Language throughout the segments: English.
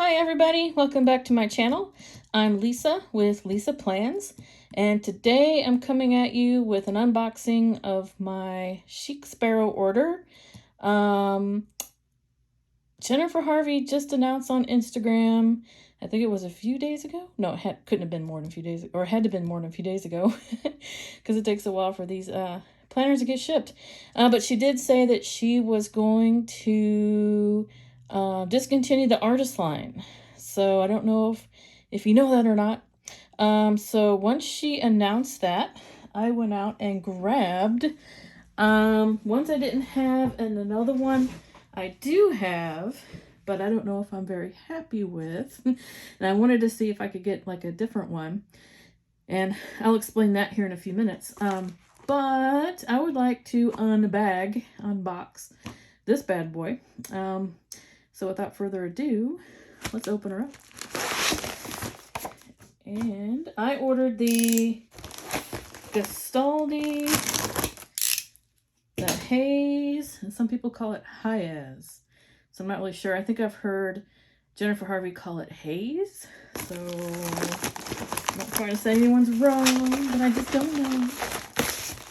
Hi everybody, welcome back to my channel. I'm Lisa with Lisa Plans, and today I'm coming at you with an unboxing of my Chic Sparrow order. Jennifer Harvey just announced on Instagram, I think it was a few days ago. No, couldn't have been more than a few days, or had to have been more than a few days ago, because it takes a while for these planners to get shipped. But she did say that she was going to discontinue the artist line. So I don't know if you know that or not. So once she announced that, I went out and grabbed ones I didn't have, and another one I do have, but I don't know if I'm very happy with. And I wanted to see if I could get like a different one, and I'll explain that here in a few minutes. But I would like to unbox this bad boy. So without further ado, let's open her up. And I ordered the Gastaldi, the Hayes, and some people call it Hayes. So I'm not really sure. I think I've heard Jennifer Harvey call it Hayes. So I'm not trying to say anyone's wrong, but I just don't know.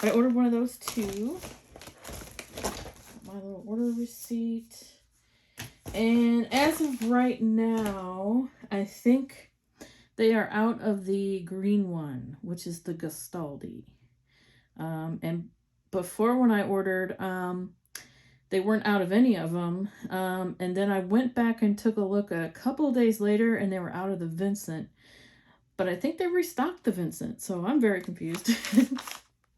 But I ordered one of those too. My little order receipt. And as of right now, I think they are out of the green one, which is the Gastaldi. And before, when I ordered, they weren't out of any of them. And then I went back and took a look a couple of days later, and they were out of the Vincent. But I think they restocked the Vincent, so I'm very confused.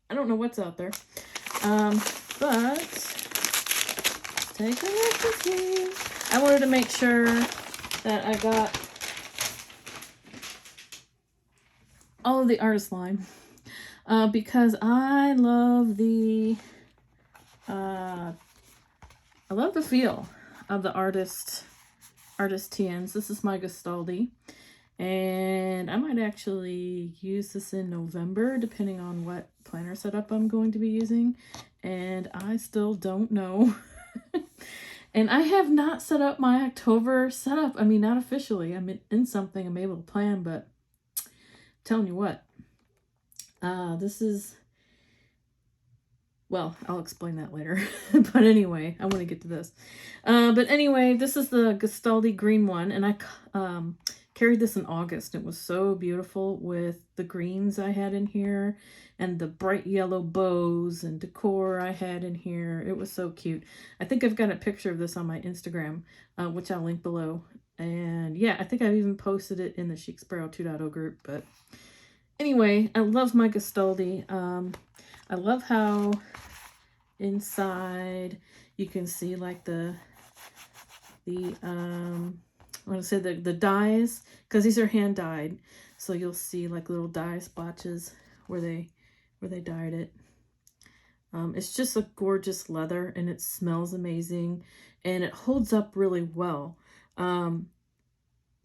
I don't know what's out there. But take a look and see. I wanted to make sure that I got all of the artist line, because I love the feel of the artist TNs. This is my Gastaldi, and I might actually use this in November depending on what planner setup I'm going to be using, and I still don't know. And I have not set up my October setup. I mean, not officially. I'm in something I'm able to plan, but I'm telling you what, this is, well, I'll explain that later. But anyway, I want to get to this. But anyway, this is the Gastaldi green one, and I carried this in August. It was so beautiful with the greens I had in here and the bright yellow bows and decor I had in here. It was so cute. I think I've got a picture of this on my Instagram, which I'll link below. And yeah, I think I've even posted it in the Chic Sparrow 2.0 group. But anyway, I love my Gastaldi. I love how inside you can see like the I want to say the dyes, because these are hand dyed, so you'll see like little dye splotches where they dyed it. It's just a gorgeous leather, and it smells amazing, and it holds up really well. Don't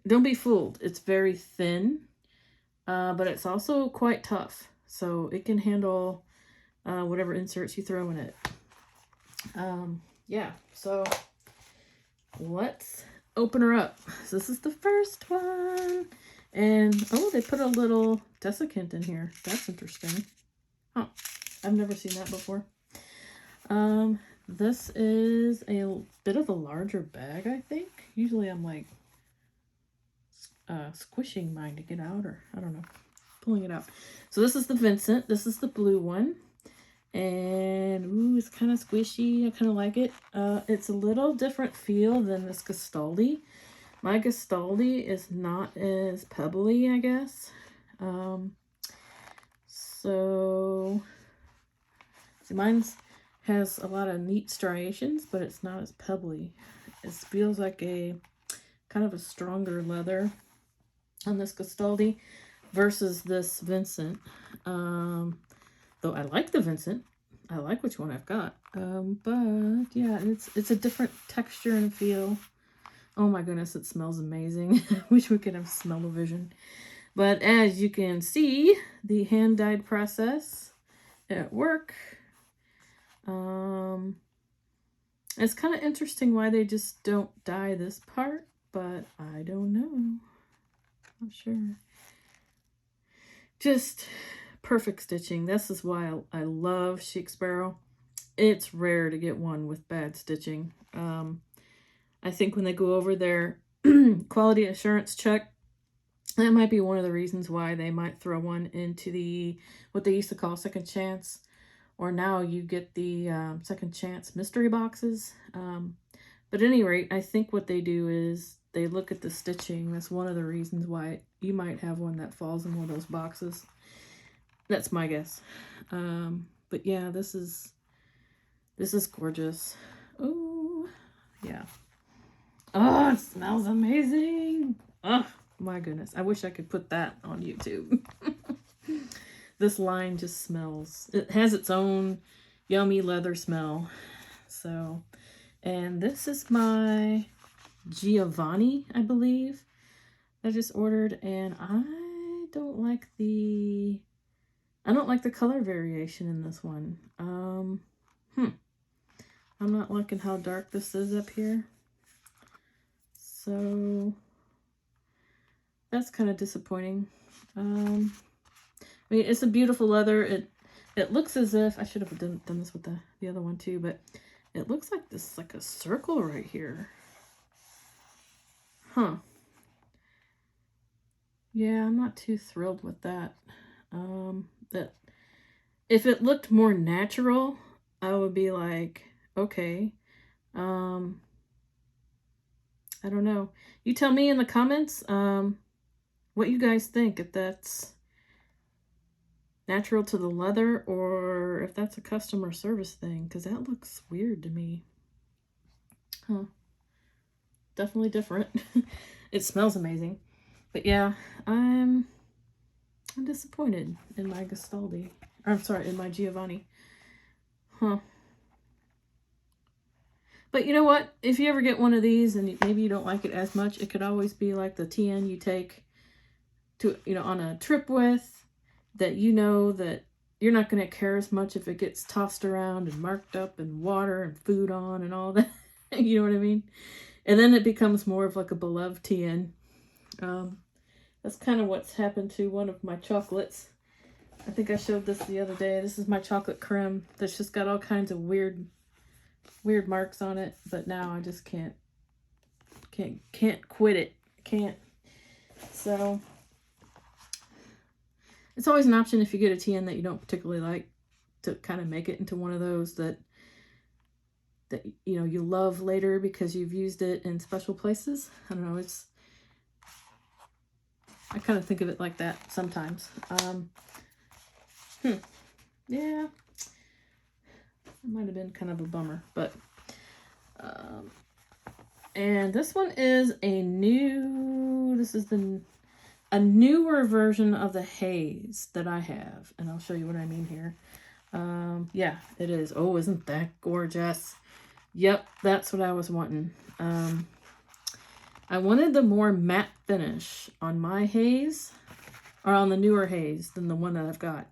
be fooled, it's very thin, but it's also quite tough, so it can handle whatever inserts you throw in it. Yeah, so let's open her up. So this is the first one, and oh, they put a little desiccant in here. That's interesting. Huh, I've never seen that before. This is a bit of a larger bag, I think. Usually I'm like squishing mine to get out, or I don't know, pulling it out. So this is the Vincent. This is the blue one. And ooh, it's kind of squishy. I kind of like it. It's a little different feel than this Gastaldi. My Gastaldi is not as pebbly, I guess. So see, mine has a lot of neat striations, but it's not as pebbly. It feels like a kind of a stronger leather on this Gastaldi versus this Vincent. Though I like the Vincent. I like which one I've got. But yeah, it's a different texture and feel. Oh my goodness, it smells amazing. I wish we could have smell-o-vision. But as you can see, the hand-dyed process at work. It's kind of interesting why they just don't dye this part. but I don't know. Not sure. Just perfect stitching. This is why I love Chic Sparrow. It's rare to get one with bad stitching. I think when they go over their quality assurance check, that might be one of the reasons why they might throw one into the, what they used to call second chance, or now you get the second chance mystery boxes. But at any rate, I think what they do is they look at the stitching. That's one of the reasons why you might have one that falls in one of those boxes. That's my guess. But yeah, this is gorgeous. Oh, yeah. Oh, it smells amazing. Oh, my goodness. I wish I could put that on YouTube. This line just smells. It has its own yummy leather smell. So, and this is my Giovanni, I believe, I just ordered, and I don't like the color variation in this one. I'm not liking how dark this is up here. So that's kind of disappointing. I mean, it's a beautiful leather. It looks as if, I should have done this with the other one too, but it looks like this is like a circle right here. Huh. Yeah, I'm not too thrilled with that. That if it looked more natural, I would be like, okay. I don't know. You tell me in the comments what you guys think, if that's natural to the leather or if that's a customer service thing, because that looks weird to me. Huh. Definitely different. It smells amazing. But yeah, I'm disappointed in my Gastaldi. Or, I'm sorry, in my Giovanni. Huh. But you know what? If you ever get one of these and maybe you don't like it as much, it could always be like the TN you take to, on a trip with, that that you're not going to care as much if it gets tossed around and marked up and water and food on and all that. You know what I mean? And then it becomes more of like a beloved TN. That's kind of what's happened to one of my chocolates. I think I showed this the other day. This is my chocolate creme that's just got all kinds of weird marks on it, but now I just can't quit it. Can't. So it's always an option if you get a TN that you don't particularly like, to kind of make it into one of those that you love later because you've used it in special places. I don't know, I kind of think of it like that sometimes. Yeah, it might have been kind of a bummer, but and this one is a newer version of the Hayes that I have, and I'll show you what I mean here. Yeah, it is. Oh, isn't that gorgeous? Yep, that's what I was wanting. I wanted the more matte finish on my Hayes, or on the newer Hayes, than the one that I've got.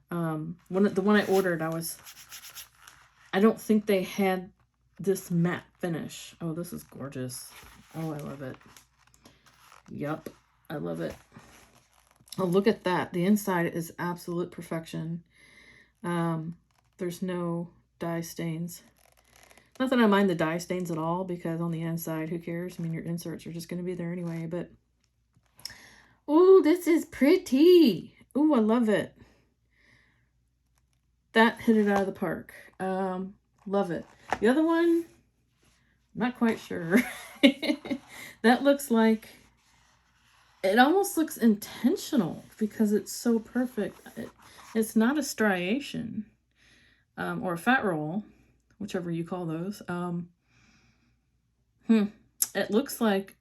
The one I ordered, I don't think they had this matte finish. Oh, this is gorgeous. Oh, I love it. Yep, I love it. Oh, look at that. The inside is absolute perfection. There's no dye stains. Not that I mind the dye stains at all, because on the inside, who cares? I mean, your inserts are just going to be there anyway, but... Oh, this is pretty. Oh, I love it. That hit it out of the park. Love it. The other one, not quite sure. That looks like... It almost looks intentional because it's so perfect. It's not a striation or a fat roll, whichever you call those. It looks like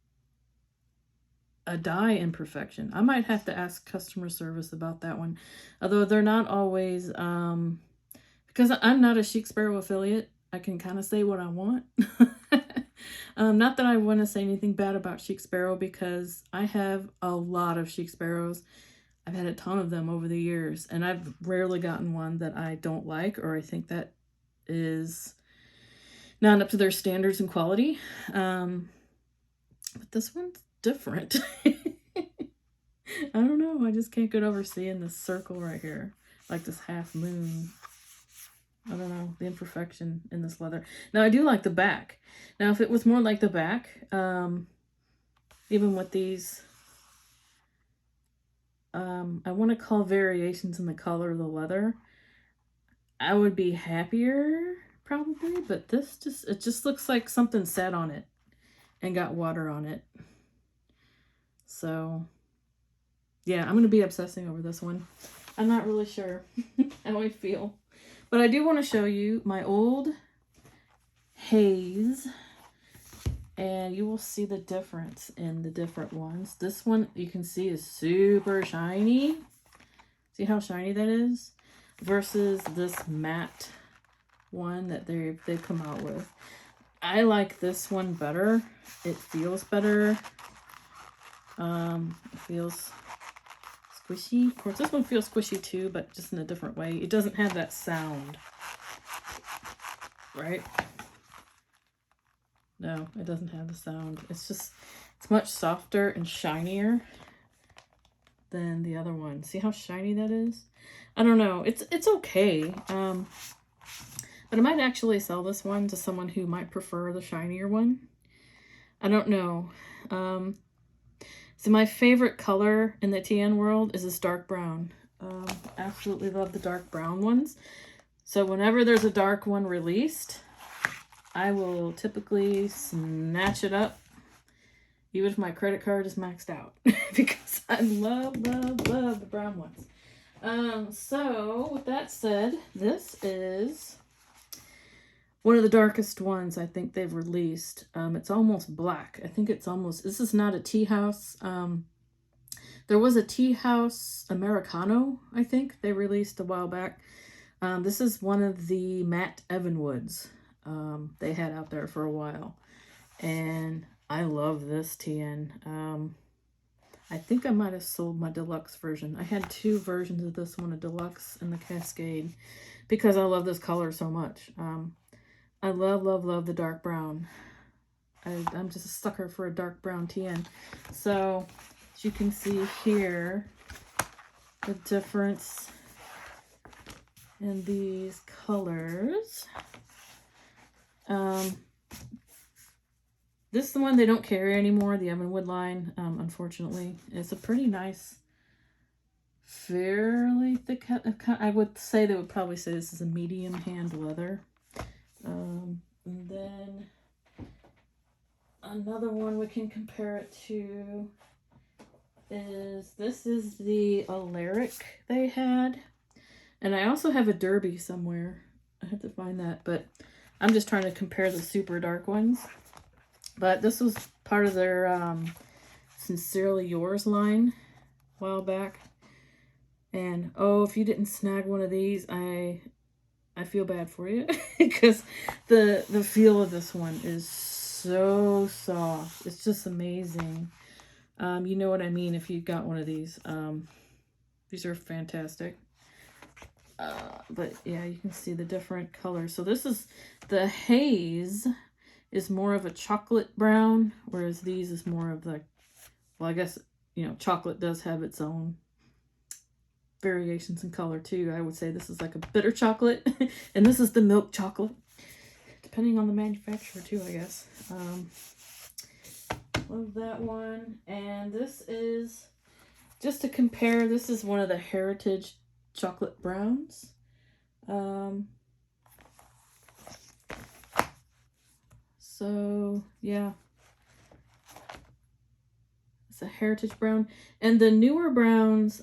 a dye imperfection. I might have to ask customer service about that one, although they're not always, because I'm not a Chic Sparrow affiliate, I can kind of say what I want. Not that I want to say anything bad about Chic Sparrow, because I have a lot of Chic Sparrows. I've had a ton of them over the years, and I've rarely gotten one that I don't like, or I think that is not up to their standards and quality. But this one's different. I don't know. I just can't get over seeing this circle right here. Like this half moon. I don't know. The imperfection in this leather. Now, I do like the back. Now, if it was more like the back, even with these, I want to call variations in the color of the leather, I would be happier, probably. But this it just looks like something sat on it and got water on it. So, yeah, I'm going to be obsessing over this one. I'm not really sure how I feel. But I do want to show you my old Hayes. And you will see the difference in the different ones. This one, you can see, is super shiny. See how shiny that is? Versus this matte one that they've come out with. I like this one better. It feels better. It feels squishy. Of course, this one feels squishy too, but just in a different way. It doesn't have that sound, right? No, it doesn't have the sound. It's much softer and shinier than the other one. See how shiny that is? I don't know. It's okay. But I might actually sell this one to someone who might prefer the shinier one. I don't know. So my favorite color in the TN world is this dark brown. Absolutely love the dark brown ones. So whenever there's a dark one released, I will typically snatch it up, even if my credit card is maxed out, because I love the brown ones. So with that said, this is one of the darkest ones I think they've released. It's almost black. I think it's almost, this is not a tea house. There was a tea house Americano, I think they released a while back. This is one of the matte Evanwoods they had out there for a while. And I love this TN. I think I might have sold my deluxe version. I had two versions of this one, a deluxe and the Cascade, because I love this color so much. I love the dark brown. I'm just a sucker for a dark brown TN. So, as you can see here, the difference in these colors. This is the one they don't carry anymore, the Evanwood line, unfortunately. It's a pretty nice, fairly thick, I would say they would probably say this is a medium hand leather. And then another one we can compare it to is, this is the Alaric they had. And I also have a Derby somewhere. I have to find that, but I'm just trying to compare the super dark ones. But this was part of their Sincerely Yours line a while back. And oh, if you didn't snag one of these, I feel bad for you, because the feel of this one is so soft. It's just amazing. You know what I mean if you got one of these. These are fantastic. But yeah, you can see the different colors. So this is the Hayes is more of a chocolate brown, whereas these is more of the, well, I guess, you know, chocolate does have its own variations in color too. I would say this is like a bitter chocolate, and this is the milk chocolate, depending on the manufacturer too, I guess. Love that one. And this is, just to compare, this is one of the Heritage chocolate browns. So yeah, it's a Heritage brown. And the newer browns,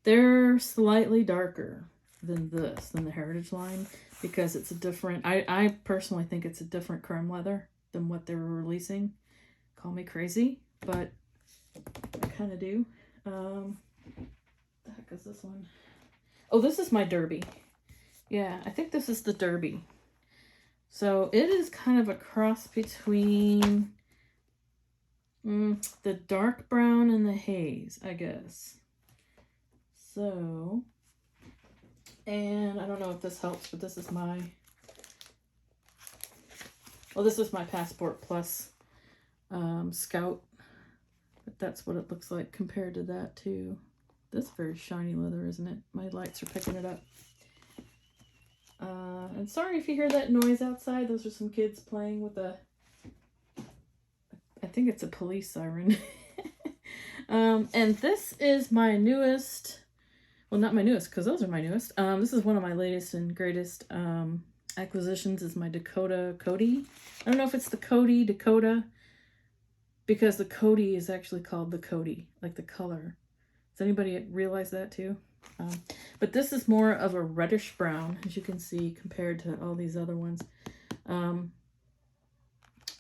they're slightly darker than the Heritage line, because it's a different, I personally think it's a different creme leather than what they were releasing. Call me crazy, but I kind of do. The heck is this one? Oh, this is my Derby. Yeah, I think this is the Derby. So it is kind of a cross between the dark brown and the Hayes, I guess. So, and I don't know if this helps, but this is my, well, this is my Passport Plus Scout. But that's what it looks like compared to that too. This very shiny leather, isn't it? My lights are picking it up. And sorry if you hear that noise outside. Those are some kids playing with I think it's a police siren. And this is my newest, well, not my newest, because those are my newest. This is one of my latest and greatest acquisitions, is my Dakota Cody. I don't know if it's the Cody, Dakota, because the Cody is actually called the Cody, like the color. Does anybody realize that too? But this is more of a reddish brown, as you can see, compared to all these other ones.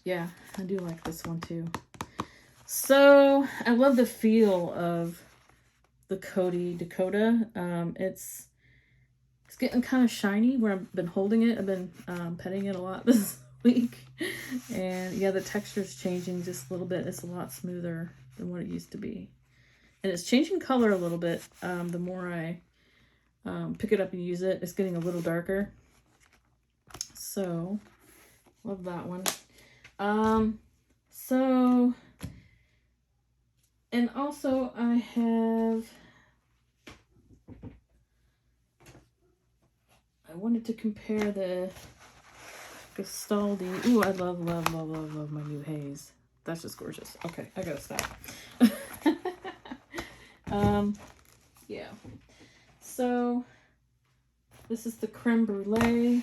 Yeah, I do like this one too. So I love the feel of the Cody Dakota. It's getting kind of shiny where I've been holding it. I've been petting it a lot this week. And yeah, the texture's changing just a little bit. It's a lot smoother than what it used to be. And it's changing color a little bit. The more I pick it up and use it, it's getting a little darker. So, love that one. And also I wanted to compare the Gastaldi. Ooh, I love my new Hayes. That's just gorgeous. Okay, I gotta stop. Yeah. So this is the creme brulee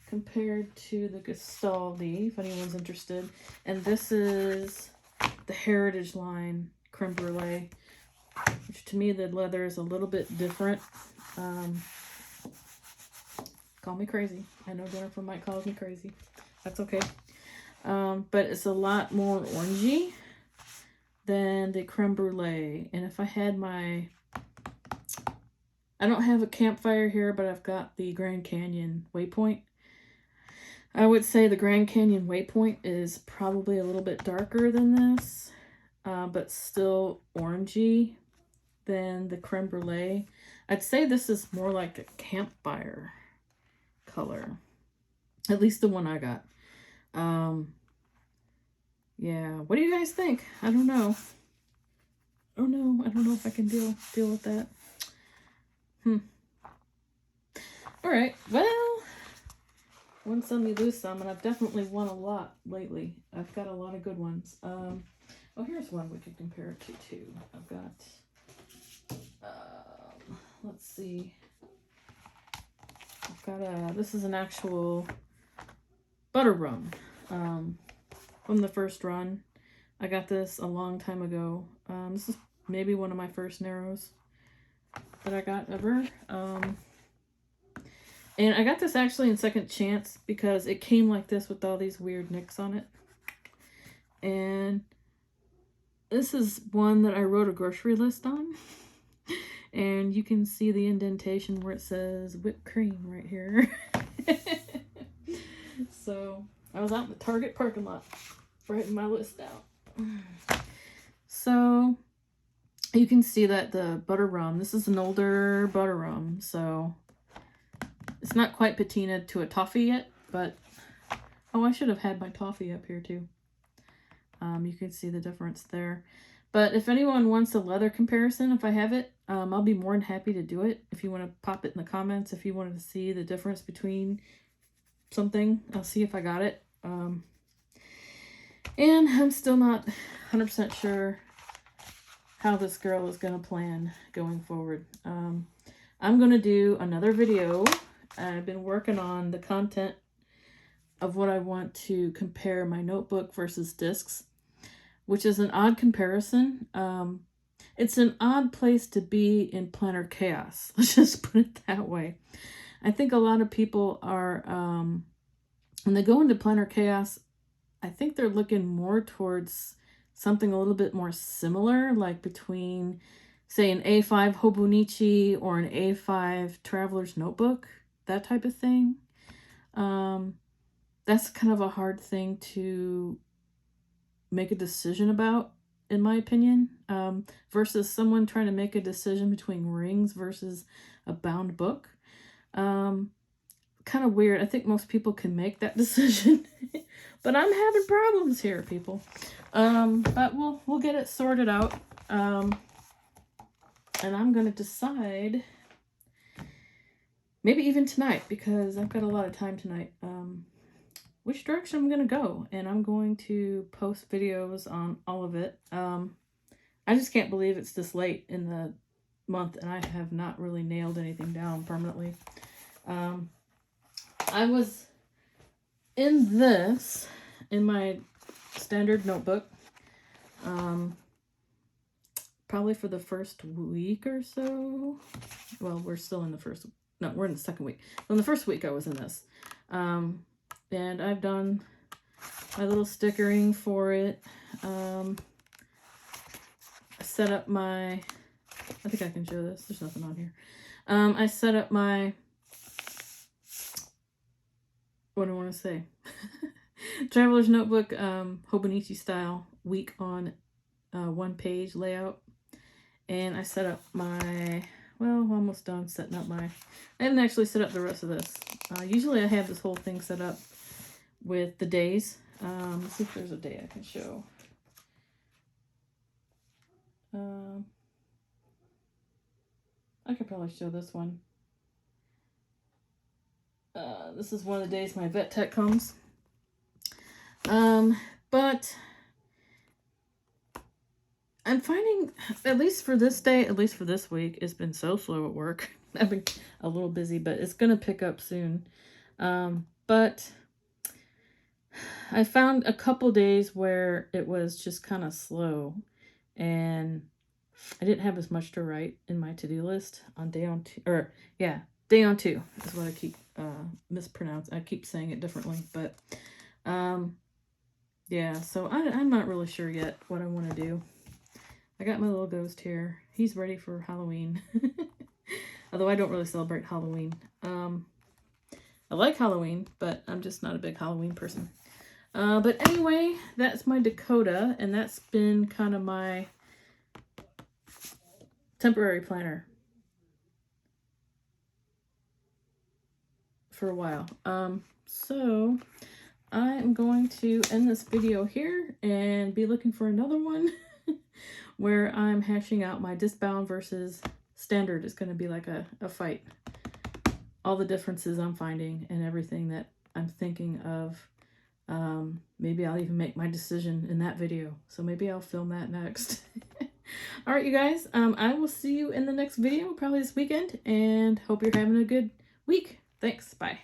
compared to the Gastaldi, if anyone's interested. And this is the Heritage line creme brulee, which to me the leather is a little bit different. Call me crazy. I know Jennifer might call me crazy. That's okay. But it's a lot more orangey than the creme brulee. And if I had I don't have a campfire here, but I've got the Grand Canyon Waypoint. I would say the Grand Canyon Waypoint is probably a little bit darker than this, but still orangey than the creme brulee. I'd say this is more like a campfire color, at least the one I got. Yeah, what do you guys think? I don't know. I don't know if I can deal with that. All right, well, win some, you lose some, and I've definitely won a lot lately. I've got a lot of good ones. Oh, here's one we could compare it to too. I've got, let's see. I've got this is an actual butter rum from the first run. I got this a long time ago. This is maybe one of my first narrows that I got ever. And I got this actually in second chance because it came like this with all these weird nicks on it. And this is one that I wrote a grocery list on. And you can see the indentation where it says whipped cream right here. So I was out in the Target parking lot writing my list out. So you can see that the butter rum, this is an older butter rum, so it's not quite patinaed to a toffee yet, but oh, I should have had my toffee up here too. You can see the difference there. But if anyone wants a leather comparison, if I have it, I'll be more than happy to do it. If you want to pop it in the comments, if you wanted to see the difference between something, I'll see if I got it. And I'm still not 100% sure how this girl is going to plan going forward. I'm going to do another video. I've been working on the content of what I want to compare my notebook versus discs, which is an odd comparison. It's an odd place to be in planner chaos. Let's just put it that way. I think a lot of people are, when they go into planner chaos, I think they're looking more towards something a little bit more similar, like between, say, an A5 Hobonichi or an A5 Traveler's Notebook, that type of thing. That's kind of a hard thing to make a decision about, in my opinion, versus someone trying to make a decision between rings versus a bound book. kind of weird. I think most people can make that decision, but I'm having problems here, people. But we'll get it sorted out. And I'm gonna decide, maybe even tonight, because I've got a lot of time tonight, which direction I'm gonna go. And I'm going to post videos on all of it. I just can't believe it's this late in the month and I have not really nailed anything down permanently. I was in my standard notebook, probably for the first week or so. Well, we're still in the first, no, we're in the second week. So in the first week I was in this. And I've done my little stickering for it. I set up my, I think I can show this. There's nothing on here. I set up my, what do I want to say? Traveler's Notebook, Hobonichi style, week on one page layout. And I set up my, well, almost done setting up my, I haven't actually set up the rest of this. Usually I have this whole thing set up with the days. Let's see if there's a day I can show. I could probably show this one. This is one of the days my vet tech comes. But I'm finding, at least for this day, at least for this week, it's been so slow at work. I've been a little busy, but it's going to pick up soon. But I found a couple days where it was just kind of slow, and I didn't have as much to write in my to-do list on day on two, or yeah, day on two is what I keep mispronouncing. I keep saying it differently, but yeah, so I'm not really sure yet what I want to do. I got my little ghost here. He's ready for Halloween. Although I don't really celebrate Halloween. I like Halloween, but I'm just not a big Halloween person. But anyway, that's my Dakota, and that's been kind of my temporary planner for a while. So I'm going to end this video here and be looking for another one where I'm hashing out my discbound versus standard. Is going to be like a fight. All the differences I'm finding and everything that I'm thinking of. Maybe I'll even make my decision in that video. So maybe I'll film that next. All right, you guys. I will see you in the next video, probably this weekend. And hope you're having a good week. Thanks. Bye.